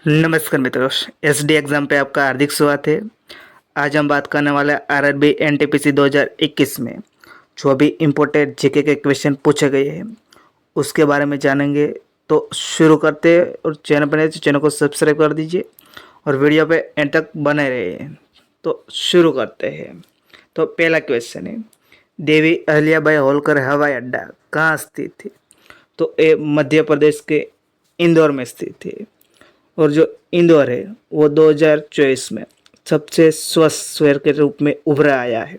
नमस्कार मित्रों, SD exam पे आपका हार्दिक स्वागत है। आज हम बात करने वाले आरआरबी एनटीपीसी 2021 में जो अभी इम्पोर्टेंट जीके के क्वेश्चन पूछे गए हैं उसके बारे में जानेंगे। तो शुरू करते हैं, और चैनल बने तो चैनल को सब्सक्राइब कर दीजिए और वीडियो पे एंड तक बने रहिए। तो शुरू करते हैं। तो पहला क्वेश्चन है, देवी अहिल्याबाई होलकर हवाई अड्डा कहाँ स्थित है? तो ये मध्य प्रदेश के इंदौर में स्थित है। और जो इंदौर है वो 2024 में सबसे स्वच्छ शहर के रूप में उभरा आया है,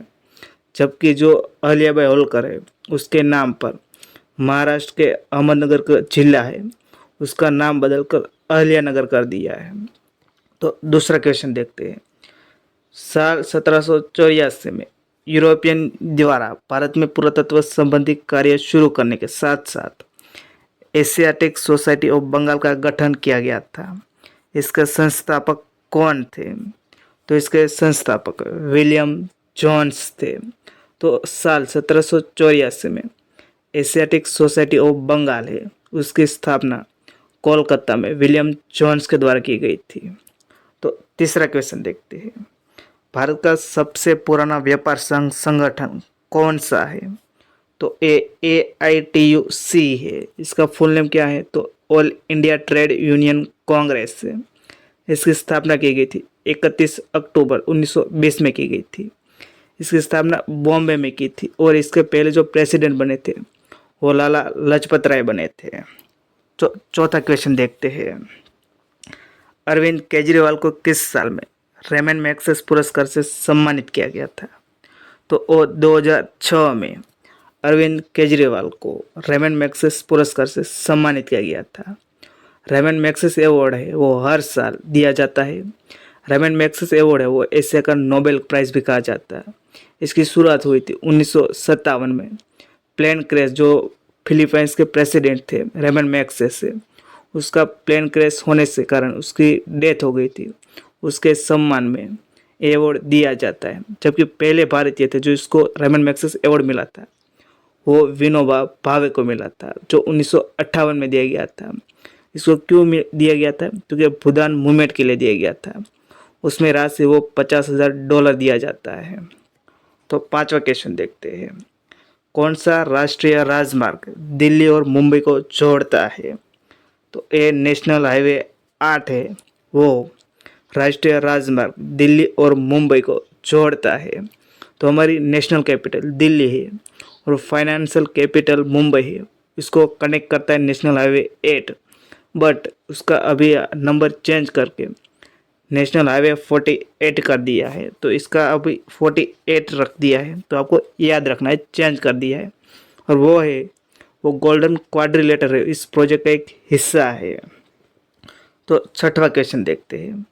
जबकि जो अहिल्याबाई होलकर है उसके नाम पर महाराष्ट्र के अहमदनगर का जिला है उसका नाम बदलकर अहिल्यानगर कर दिया है। तो दूसरा क्वेश्चन देखते हैं। साल 1784 में यूरोपियन द्वारा भारत में पुरातत्व संबंधी कार्य शुरू करने के साथ साथ एशियाटिक सोसाइटी ऑफ बंगाल का गठन किया गया था। इसके संस्थापक कौन थे? तो इसके संस्थापक विलियम जोन्स थे। तो साल 1784 में एशियाटिक सोसाइटी ऑफ बंगाल है उसकी स्थापना कोलकाता में विलियम जोन्स के द्वारा की गई थी। तो तीसरा क्वेश्चन देखते हैं। भारत का सबसे पुराना व्यापार संघ संगठन कौन सा है? तो AITUC है। इसका फुल नेम क्या है? तो all India trade union Congress है। इसकी स्थापना की गई थी 31 अक्टूबर 1920 में की गई थी। इसकी स्थापना बॉम्बे में की थी और इसके पहले जो प्रेसिडेंट बने थे वो लाला लाजपत राय बने थे। तो चौथा क्वेश्चन देखते हैं। अरविंद केजरीवाल को किस साल में रेमन मैग्सेसे पुरस्कार से सम्मानित किया गया था? तो वो 2006 में अरविंद केजरीवाल को रेमन मैग्सेसे पुरस्कार से सम्मानित किया गया था। रेमन मैग्सेसे अवार्ड है वो हर साल दिया जाता है। रेमन मैग्सेसे अवार्ड है वो एशिया का नोबेल प्राइज़ भी कहा जाता है। इसकी शुरुआत हुई थी 1957 में। प्लेन क्रैश, जो फिलीपाइंस के प्रेसिडेंट थे रेमन मैग्सेसे, उसका प्लेन क्रैश होने से कारण उसकी डेथ हो गई थी। उसके सम्मान में ये अवार्ड दिया जाता है। जबकि पहले भारतीय थे जो इसको रेमन मैग्सेसे अवार्ड मिला था वो विनोबा भावे को मिला था, जो 1958 में दिया गया था। इसको क्यों दिया गया था? क्योंकि भूदान मूवमेंट के लिए दिया गया था। उसमें राशि वो $50,000 दिया जाता है। तो पांचवा क्वेश्चन देखते हैं। कौन सा राष्ट्रीय राजमार्ग दिल्ली और मुंबई को जोड़ता है? तो ये नेशनल हाईवे 8 है वो राष्ट्रीय राजमार्ग दिल्ली और मुंबई को जोड़ता है। तो हमारी नेशनल कैपिटल दिल्ली है और फाइनेंशियल कैपिटल मुंबई है। इसको कनेक्ट करता है नेशनल हाईवे 8, बट उसका अभी नंबर चेंज करके नेशनल हाईवे 48 कर दिया है। तो इसका अभी 48 रख दिया है, तो आपको याद रखना है, चेंज कर दिया है। और वो गोल्डन क्वाड्रिलेटर है, इस प्रोजेक्ट का एक हिस्सा है। तो छठवां क्वेश्चन देखते हैं।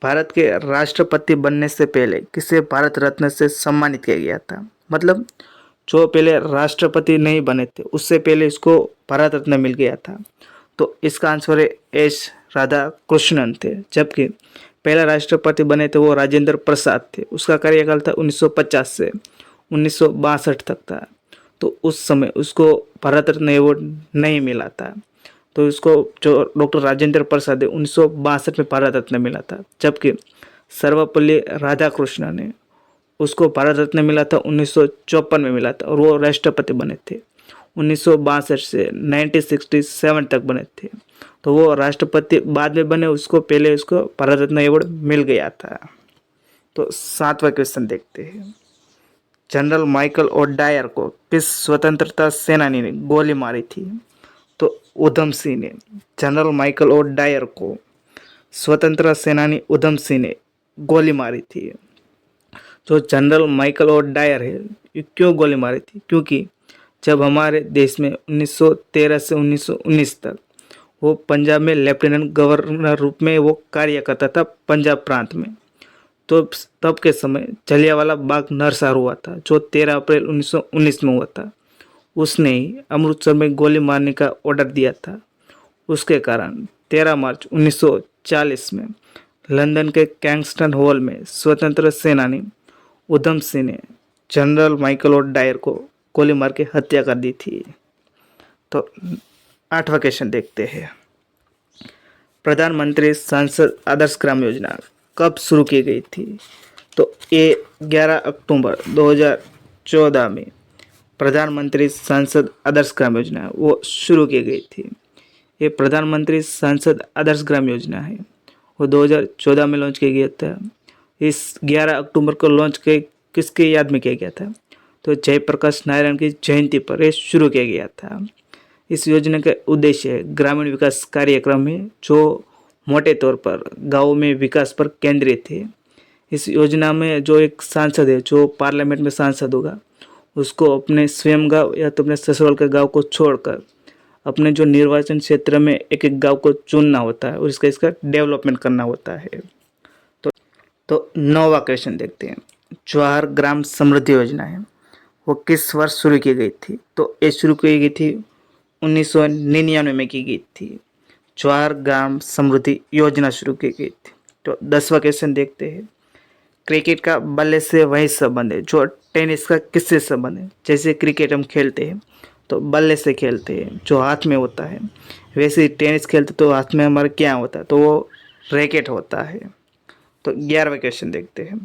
भारत के राष्ट्रपति बनने से पहले किसे भारत रत्न से सम्मानित किया गया था? मतलब जो पहले राष्ट्रपति नहीं बने थे उससे पहले इसको भारत रत्न मिल गया था। तो इसका आंसर है एस राधाकृष्णन थे। जबकि पहला राष्ट्रपति बने थे वो राजेंद्र प्रसाद थे। उसका कार्यकाल था 1950 से 1962 तक था। तो उस समय उसको भारत रत्न अवार्ड नहीं मिला था। तो इसको जो डॉक्टर राजेंद्र प्रसाद है 1962 में भारत रत्न मिला था। जबकि सर्वपल्ली राधाकृष्णन ने उसको भारत रत्न मिला था 1954 में मिला था और वो राष्ट्रपति बने थे 1962 से 1967 तक बने थे। तो वो राष्ट्रपति बाद में बने, उसको पहले उसको भारत रत्न अवार्ड मिल गया था। तो सातवां क्वेश्चन देखते हैं। जनरल माइकल ओडायर को किस स्वतंत्रता सेनानी ने गोली मारी थी? तो उधम सिंह ने। जनरल माइकल ओडायर को स्वतंत्रता सेनानी उधम सिंह ने गोली मारी थी। जो जनरल माइकल ओडायर है ये क्यों गोली मारी थी? क्योंकि जब हमारे देश में 1913 से 1919 तक वो पंजाब में लेफ्टिनेंट गवर्नर रूप में वो कार्य करता था पंजाब प्रांत में। तो तब के समय जलियांवाला बाग नरसंहार हुआ था जो 13 अप्रैल 1919 में हुआ था। उसने ही अमृतसर में गोली मारने का ऑर्डर दिया था। उसके कारण 13 मार्च 1940 में लंदन के कैंगस्टन हॉल में स्वतंत्र सेनानी उधम सिंह ने जनरल माइकल ओडायर को गोली मार के हत्या कर दी थी। तो आठवां क्वेश्चन देखते हैं। प्रधानमंत्री सांसद आदर्श ग्राम योजना कब शुरू की गई थी? तो ये 11 अक्टूबर 2014 में प्रधानमंत्री सांसद आदर्श ग्राम योजना वो शुरू की गई थी। ये प्रधानमंत्री सांसद आदर्श ग्राम योजना है, वो 2014 में लॉन्च किया गया था। इस 11 अक्टूबर को लॉन्च किसके याद में किया गया था? तो जयप्रकाश नारायण की जयंती पर ये शुरू किया गया था। इस योजना का उद्देश्य है ग्रामीण विकास कार्यक्रम है जो मोटे तौर पर गाँव में विकास पर केंद्रित है। इस योजना में जो एक सांसद है, जो पार्लियामेंट में सांसद होगा, उसको अपने स्वयं गांव या तो अपने ससुराल के गांव को छोड़कर अपने जो निर्वाचन क्षेत्र में एक एक गांव को चुनना होता है और इसका डेवलपमेंट करना होता है। तो 9वां क्वेश्चन देखते हैं। जवाहर ग्राम समृद्धि योजना है, वो किस वर्ष शुरू की गई थी? तो ये शुरू की गई थी 1999 में की गई थी। जवाहर ग्राम समृद्धि योजना शुरू की गई थी। तो 10वां क्वेश्चन देखते हैं। क्रिकेट का बल्ले से वही संबंध है जो टेनिस का किससे संबंध है? जैसे क्रिकेट हम खेलते हैं तो बल्ले से खेलते हैं जो हाथ में होता है, वैसे ही टेनिस खेलते तो हाथ में हमारे क्या होता है? तो वो रैकेट होता है। तो 11वां क्वेश्चन देखते हैं।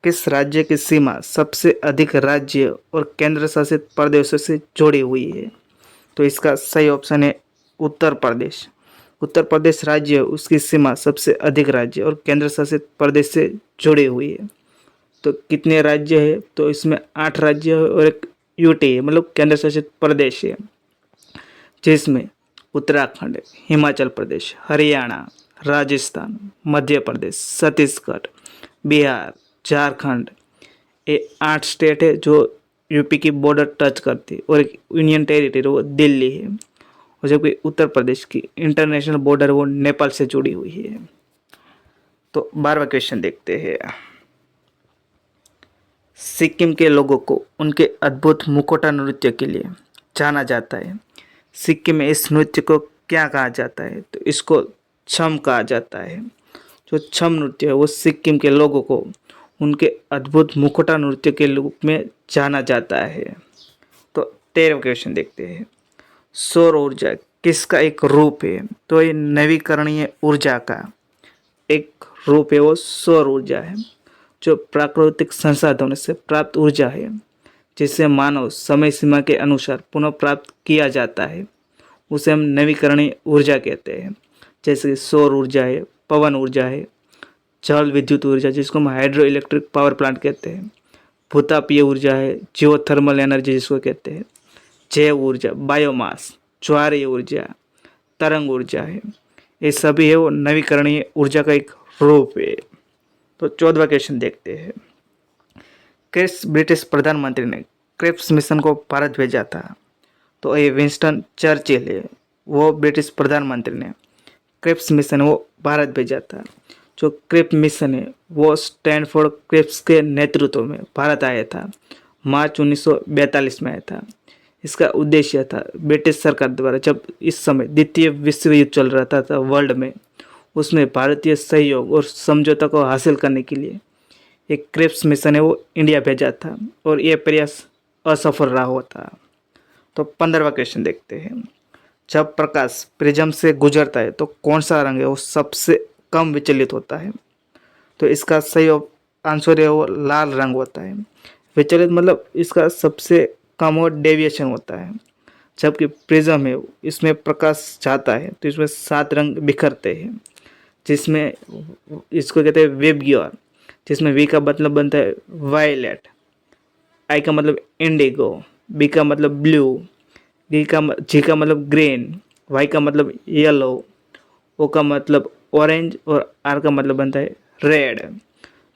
किस राज्य की सीमा सबसे अधिक राज्य और केंद्र शासित प्रदेशों से जुड़ी हुई है? तो इसका सही ऑप्शन है उत्तर प्रदेश। उत्तर प्रदेश राज्य, उसकी सीमा सबसे अधिक राज्य और केंद्र शासित प्रदेश से जुड़ी हुई है। तो कितने राज्य है? तो इसमें 8 राज्य है और एक यूटी है, मतलब केंद्र शासित प्रदेश है, जिसमें उत्तराखंड, हिमाचल प्रदेश, हरियाणा, राजस्थान, मध्य प्रदेश, छत्तीसगढ़, बिहार, झारखंड, ये 8 स्टेट है जो यूपी की बॉर्डर टच करती है और एक यूनियन टेरिटरी वो दिल्ली है, और जबकि उत्तर प्रदेश की इंटरनेशनल बॉर्डर वो नेपाल से जुड़ी हुई है। तो 12वां क्वेश्चन देखते हैं। सिक्किम के लोगों को उनके अद्भुत मुखौटा नृत्य के लिए जाना जाता है। सिक्किम में इस नृत्य को क्या कहा जाता है? तो इसको छम कहा जाता है। जो छम नृत्य है वो सिक्किम के लोगों को उनके अद्भुत मुखौटा नृत्य के रूप में जाना जाता है। तो 13वां क्वेश्चन देखते हैं। सौर ऊर्जा किसका एक रूप है? तो ये नवीकरणीय ऊर्जा का एक रूप है, वो सौर ऊर्जा है, जो प्राकृतिक संसाधनों से प्राप्त ऊर्जा है जिसे मानव समय सीमा के अनुसार पुनः प्राप्त किया जाता है, उसे हम नवीकरणीय ऊर्जा कहते हैं। जैसे सौर ऊर्जा है, पवन ऊर्जा है, जल विद्युत ऊर्जा जिसको हम हाइड्रो इलेक्ट्रिक पावर प्लांट कहते हैं, भूतापीय ऊर्जा है, जियोथर्मल एनर्जी जिसको कहते हैं, जैव ऊर्जा, बायोमास, ज्वारीय ऊर्जा, तरंग ऊर्जा है, ये सभी है वो नवीकरणीय ऊर्जा का एक रूप है। तो 14वां क्वेश्चन देखते हैं। किस ब्रिटिश प्रधानमंत्री ने क्रिप्स मिशन को भारत भेजा था? तो ये विंस्टन चर्चिल है, वो ब्रिटिश प्रधानमंत्री ने क्रिप्स मिशन वो भारत भेजा था। जो क्रिप्स मिशन है वो स्टैनफोर्ड क्रिप्स के नेतृत्व में भारत आया था, मार्च 1942 में आया था। इसका उद्देश्य था ब्रिटिश सरकार द्वारा जब इस समय द्वितीय विश्व युद्ध चल रहा था वर्ल्ड में, उसमें भारतीय सहयोग और समझौता को हासिल करने के लिए एक क्रिप्स मिशन है वो इंडिया भेजा था और ये प्रयास असफल रहा होता। तो 15वां क्वेश्चन देखते हैं। जब प्रकाश प्रिज्म से गुजरता है तो कौन सा रंग है वो सबसे कम विचलित होता है? तो इसका सही आंसर है वो लाल रंग होता है। विचलित मतलब इसका सबसे कम और डेविएशन होता है। जबकि प्रिज्म है इसमें प्रकाश जाता है तो इसमें 7 रंग बिखरते हैं, जिसमें इसको कहते हैं वेब गियर, जिसमें वी का मतलब बनता है वायलेट, आई का मतलब इंडिगो, बी का मतलब ब्लू, जी का मतलब ग्रीन, वाई का मतलब येलो, ओ का मतलब ऑरेंज और आर का मतलब बनता है रेड।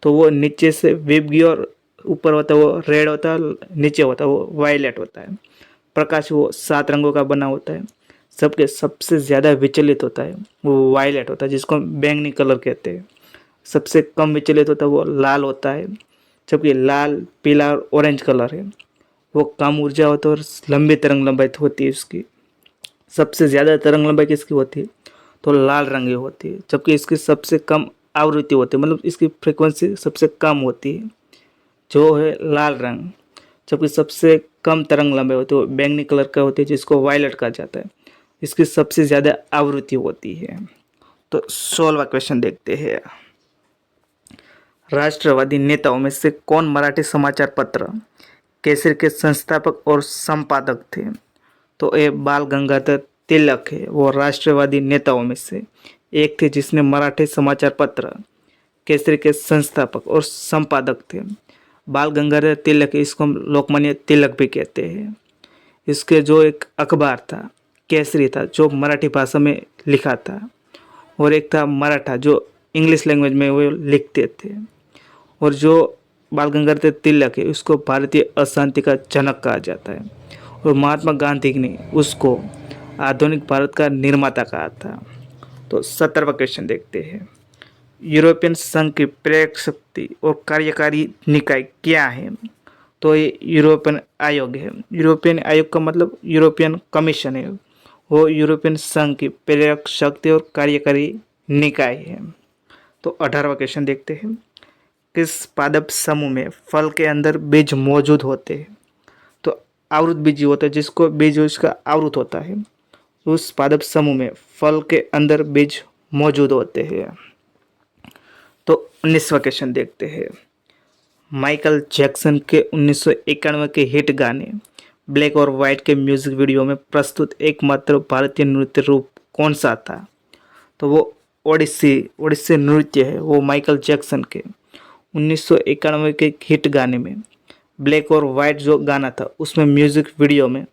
तो वो नीचे से वेब गियर ऊपर होता है वो रेड होता है, नीचे होता है वो वायलेट होता है। प्रकाश वो 7 रंगों का बना होता है, सबके सबसे ज़्यादा विचलित होता है वो वायलेट होता है, जिसको हम बैंगनी कलर कहते हैं। सबसे कम विचलित होता है वो लाल होता है, जबकि लाल, पीला और ऑरेंज कलर है वो कम ऊर्जा होता है और लंबी तरंग लंबाई होती है उसकी। सबसे ज़्यादा तरंग लंबाई किसकी होती है? तो लाल रंग की होती है, जबकि इसकी सबसे कम आवृत्ति होती है, मतलब इसकी फ्रिक्वेंसी सबसे कम होती है जो है लाल रंग। जबकि सबसे कम तरंग लंबाई होती है वो बैंगनी कलर का होती है, जिसको वायलेट कहा जाता है। इसकी सबसे ज़्यादा आवृत्ति होती है। तो 16वां क्वेश्चन देखते हैं। राष्ट्रवादी नेताओं में से कौन मराठी समाचार पत्र केसरी के संस्थापक और संपादक थे? तो ये बाल गंगाधर तिलक है, वो राष्ट्रवादी नेताओं में से एक थे जिसने मराठी समाचार पत्र केसरी के संस्थापक और संपादक थे। बाल गंगाधर तिलक, इसको हम लोकमान्य तिलक भी कहते हैं। इसके जो एक अखबार था केसरी था, जो मराठी भाषा में लिखा था, और एक था मराठा जो इंग्लिश लैंग्वेज में वो लिखते थे। और जो बाल गंगाधर तिलक है उसको भारतीय अशांति का जनक कहा जाता है, और महात्मा गांधी ने उसको आधुनिक भारत का निर्माता कहा था। तो 17वां क्वेश्चन देखते हैं। यूरोपियन संघ की प्रेरक शक्ति और कार्यकारी निकाय क्या है? तो ये यूरोपियन आयोग है। यूरोपियन आयोग का मतलब यूरोपियन कमीशन है, वो यूरोपियन संघ की प्रेरक शक्ति और कार्यकारी निकाय है। तो 18वां क्वेश्चन देखते हैं। किस पादप समूह में फल के अंदर बीज मौजूद होते हैं? तो आवृत बीज होता है, जिसको बीज उसका आवृत होता है, उस पादप समूह में फल के अंदर बीज मौजूद होते हैं। तो 19वां क्वेश्चन देखते हैं। माइकल जैक्सन के 1991 के हिट गाने ब्लैक और वाइट के म्यूजिक वीडियो में प्रस्तुत एकमात्र भारतीय नृत्य रूप कौन सा था? तो वो ओडिसी नृत्य है, वो माइकल जैक्सन के 1991 के हिट गाने में ब्लैक और वाइट जो गाना था उसमें म्यूजिक वीडियो में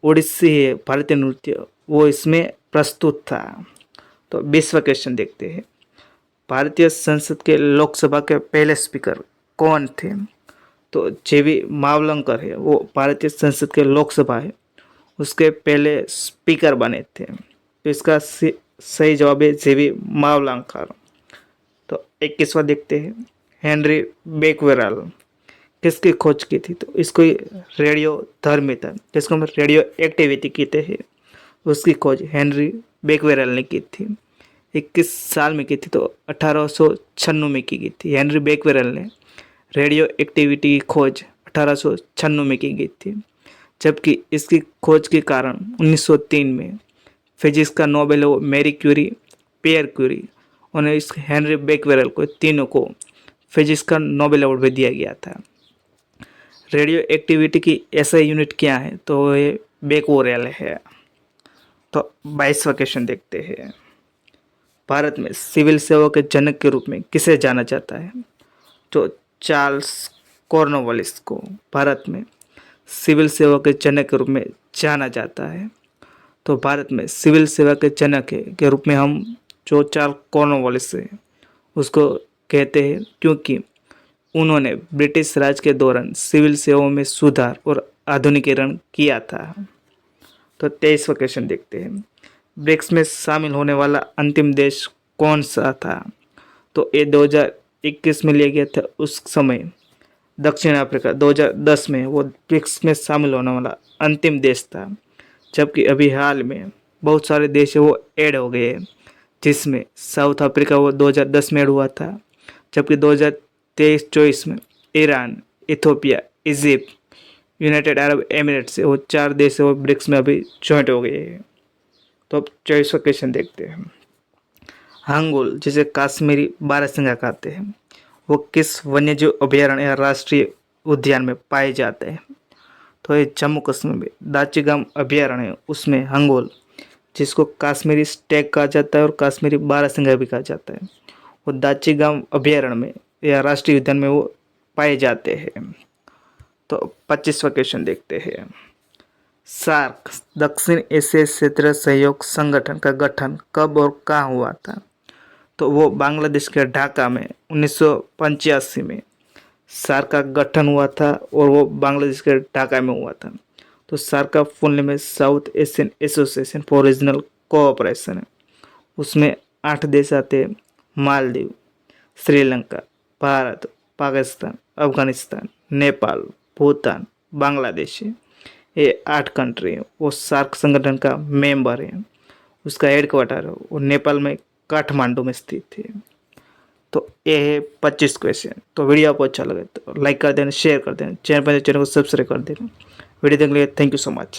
ओडिसी है भारतीय नृत्य, वो इसमें प्रस्तुत था। तो 20वां क्वेश्चन देखते हैं। भारतीय संसद के लोकसभा के पहले स्पीकर कौन थे? तो जेवी मावलंकर है, वो भारतीय संसद के लोकसभा है उसके पहले स्पीकर बने थे। तो इसका सही जवाब है जेवी मावलंकर। तो 21वां देखते हैं। हेनरी बेकवेरल किसकी खोज की थी? तो इसको रेडियो धर्मी था, जिसको हम रेडियो एक्टिविटी कहते हैं, उसकी खोज हेनरी बेकवेरल ने की थी। 21 साल में की थी, तो 1896 में की गई थी। हेनरी बेकवेरल ने रेडियो एक्टिविटी की खोज 1896 में की गई थी, जबकि इसकी खोज के कारण 1903 में फिजिक्स का नोबेल वो मैरी क्यूरी, पियर क्यूरी और इस हेनरी बेकवेरल को, तीनों को फिजिक्स का नोबेल अवार्ड भी दिया गया था। रेडियो एक्टिविटी की ऐसा यूनिट क्या है? तो ये बेकवेरल है। तो 22वां क्वेश्चन देखते हैं। भारत में सिविल सेवा के जनक के रूप में किसे जाना जाता है? तो चार्ल्स कॉर्नवालिस को भारत में सिविल सेवा के जनक के रूप में जाना जाता है। तो भारत में सिविल सेवा के जनक के रूप में हम जो चार्ल्स कॉर्नवालिस है उसको कहते हैं, क्योंकि उन्होंने ब्रिटिश राज के दौरान सिविल सेवाओं में सुधार और आधुनिकीकरण किया था। तो 23वां क्वेश्चन देखते हैं। ब्रिक्स में शामिल होने वाला अंतिम देश कौन सा था? तो ये 2021 में लिया गया था। उस समय दक्षिण अफ्रीका 2010 में वो ब्रिक्स में शामिल होने वाला अंतिम देश था, जबकि अभी हाल में बहुत सारे देश वो ऐड हो गए हैं, जिसमें साउथ अफ्रीका वो 2010 में ऐड हुआ था, जबकि 2023-24 में Iran, Ethiopia, Egypt, United Arab Emirates से वो 4 देश वो ब्रिक्स में अभी ज्वाइंट हो गए हैं। तो अब 24वां क्वेश्चन देखते हैं। हांगुल, जिसे कश्मीरी बारहसिंगा कहते हैं, वो किस वन्यजीव अभयारण्य या राष्ट्रीय उद्यान में पाए जाते हैं? तो ये जम्मू कश्मीर में दाचिगाम अभयारण्य, उसमें हांगुल, जिसको कश्मीरी स्टेग कहा जाता है और कश्मीरी बारहसिंगा भी कहा जाता है, वो दाचिगाम अभयारण्य में या राष्ट्रीय उद्यान में वो पाए जाते हैं। तो 25वां क्वेश्चन देखते हैं। सार्क, दक्षिण एशियाई क्षेत्रीय सहयोग संगठन का गठन कब और कहाँ हुआ था? तो वो बांग्लादेश के ढाका में 1985 में सार्क का गठन हुआ था, और वो बांग्लादेश के ढाका में हुआ था। तो सार्क का फुल नेम है south Asian association for regional cooperation है। उसमें 8 देश आते हैं, मालदीव, श्रीलंका, भारत, पाकिस्तान, अफगानिस्तान, नेपाल, भूटान, बांग्लादेश है। ये 8 कंट्री है, वो सार्क संगठन का मेंबर है। उसका हेडक्वार्टर है वो नेपाल में काठमांडू में स्थित है। तो ये है 25 क्वेश्चन। तो वीडियो आपको अच्छा लगे तो लाइक कर देना, शेयर कर देना, चैनल पर चैनल को सब्सक्राइब कर देना। वीडियो देखने के लिए थैंक यू सो मच।